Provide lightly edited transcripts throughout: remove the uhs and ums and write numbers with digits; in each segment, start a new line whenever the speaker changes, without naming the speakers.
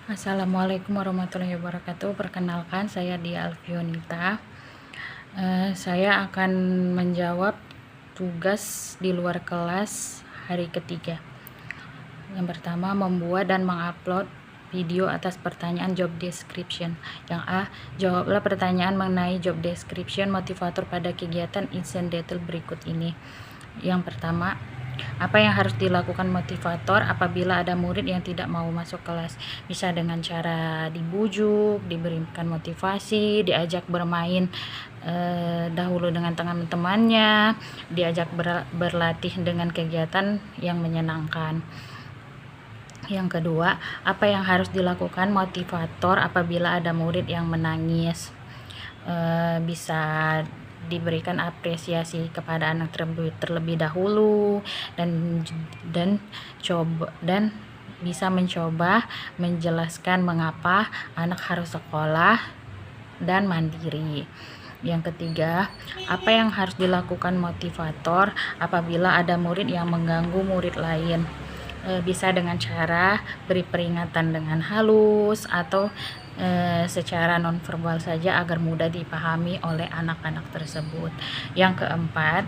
Assalamualaikum warahmatullahi wabarakatuh. Perkenalkan, saya Dia Alfionita. Saya akan menjawab tugas di luar kelas hari ketiga. Yang pertama, membuat dan mengupload video atas pertanyaan job description. Yang A, jawablah pertanyaan mengenai job description motivator pada kegiatan in detail berikut ini. Yang pertama, apa yang harus dilakukan motivator apabila ada murid yang tidak mau masuk kelas? Bisa dengan cara dibujuk, diberikan motivasi, diajak bermain dahulu dengan teman-temannya, diajak berlatih dengan kegiatan yang menyenangkan. Yang kedua, apa yang harus dilakukan motivator apabila ada murid yang menangis? Bisa diberikan apresiasi kepada anak terlebih dahulu dan bisa mencoba menjelaskan mengapa anak harus sekolah dan mandiri. Yang ketiga, apa yang harus dilakukan motivator apabila ada murid yang mengganggu murid lain? Bisa dengan cara beri peringatan dengan halus atau secara nonverbal saja agar mudah dipahami oleh anak-anak tersebut. Yang keempat,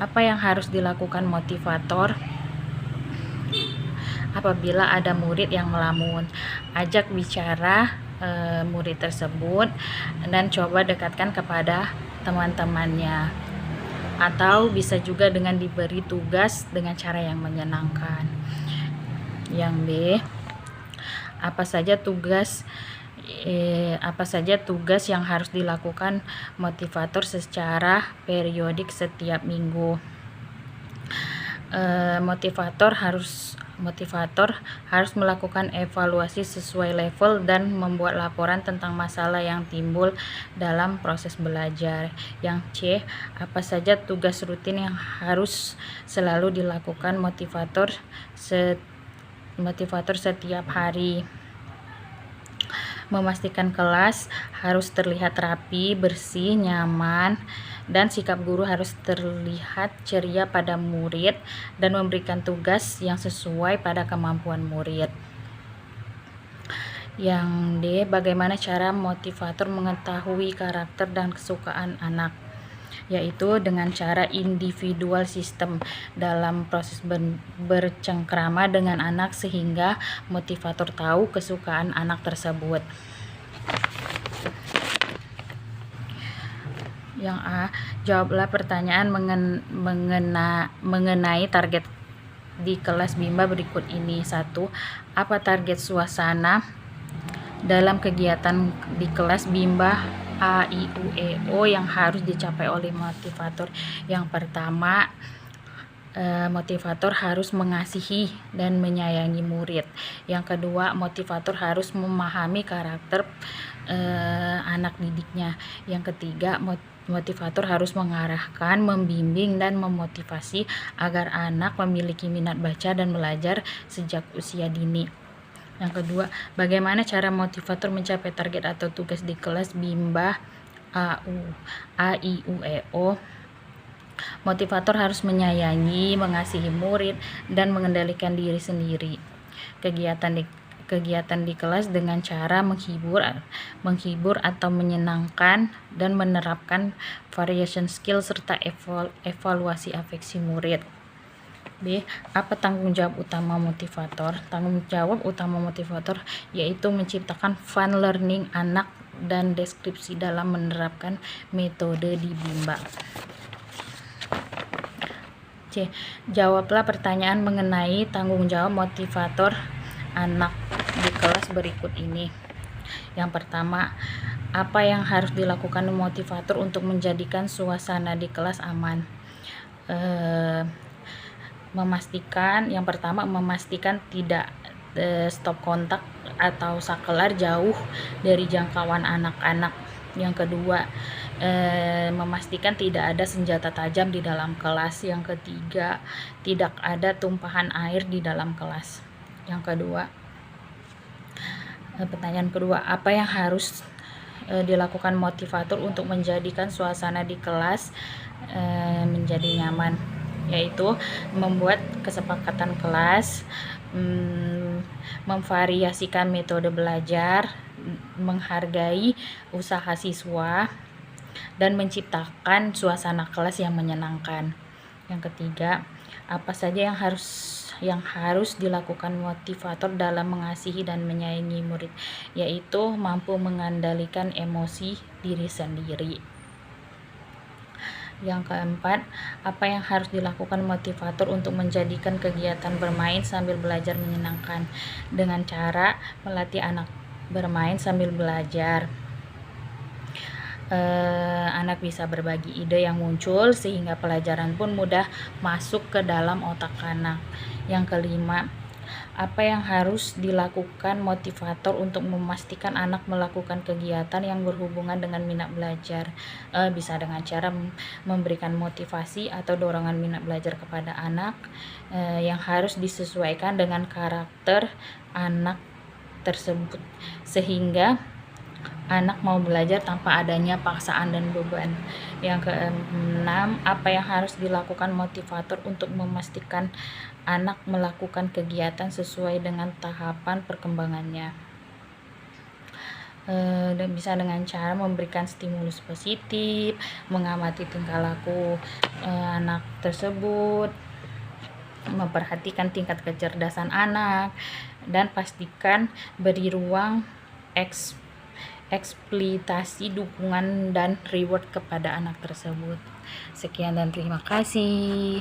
apa yang harus dilakukan motivator apabila ada murid yang melamun? Ajak bicara murid tersebut dan coba dekatkan kepada teman-temannya, atau bisa juga dengan diberi tugas dengan cara yang menyenangkan. Yang B, apa saja tugas yang harus dilakukan motivator secara periodik setiap minggu? Motivator harus melakukan evaluasi sesuai level dan membuat laporan tentang masalah yang timbul dalam proses belajar. Yang C, apa saja tugas rutin yang harus selalu dilakukan motivator setiap hari? Memastikan kelas harus terlihat rapi, bersih, nyaman, dan sikap guru harus terlihat ceria pada murid dan memberikan tugas yang sesuai pada kemampuan murid. Yang D, bagaimana cara motivator mengetahui karakter dan kesukaan anak? Yaitu dengan cara individual system dalam proses bercengkrama dengan anak sehingga motivator tahu kesukaan anak tersebut. Yang A, jawablah pertanyaan mengenai target di kelas Bimba berikut ini. 1. Apa target suasana dalam kegiatan di kelas Bimba A, I, U, E, O yang harus dicapai oleh motivator? Yang pertama, motivator harus mengasihi dan menyayangi murid. Yang kedua, motivator harus memahami karakter anak didiknya. Yang ketiga, motivator harus mengarahkan, membimbing, dan memotivasi agar anak memiliki minat baca dan belajar sejak usia dini. Yang kedua, bagaimana cara motivator mencapai target atau tugas di kelas Bimba A, I, U, E, O? Motivator harus menyayangi, mengasihi murid, dan mengendalikan diri sendiri. Kegiatan di kelas dengan cara menghibur atau menyenangkan dan menerapkan variation skill serta evaluasi afeksi murid. B, apa tanggung jawab utama motivator? Tanggung jawab utama motivator yaitu menciptakan fun learning anak dan deskripsi dalam menerapkan metode di Bimba. C, jawablah pertanyaan mengenai tanggung jawab motivator anak di kelas berikut ini. Yang pertama, apa yang harus dilakukan motivator untuk menjadikan suasana di kelas aman? Memastikan tidak stop kontak atau sakelar jauh dari jangkauan anak-anak. Yang kedua, memastikan tidak ada senjata tajam di dalam kelas. Yang ketiga, tidak ada tumpahan air di dalam kelas. Pertanyaan kedua, apa yang harus dilakukan motivator untuk menjadikan suasana di kelas menjadi nyaman? Yaitu membuat kesepakatan kelas, memvariasikan metode belajar, menghargai usaha siswa, dan menciptakan suasana kelas yang menyenangkan. Yang ketiga, apa saja yang harus dilakukan motivator dalam mengasihi dan menyayangi murid, yaitu mampu mengendalikan emosi diri sendiri. Yang keempat, apa yang harus dilakukan motivator untuk menjadikan kegiatan bermain sambil belajar menyenangkan, dengan cara melatih anak bermain sambil belajar. Anak bisa berbagi ide yang muncul sehingga pelajaran pun mudah masuk ke dalam otak anak. Yang kelima, apa yang harus dilakukan motivator untuk memastikan anak melakukan kegiatan yang berhubungan dengan minat belajar? Bisa dengan cara memberikan motivasi atau dorongan minat belajar kepada anak yang harus disesuaikan dengan karakter anak tersebut, sehingga anak mau belajar tanpa adanya paksaan dan beban. Yang keenam, apa yang harus dilakukan motivator untuk memastikan anak melakukan kegiatan sesuai dengan tahapan perkembangannya? Dan bisa dengan cara memberikan stimulus positif, mengamati tingkah laku anak tersebut, memperhatikan tingkat kecerdasan anak, dan pastikan beri ruang eksploitasi dukungan dan reward kepada anak tersebut. Sekian dan terima kasih.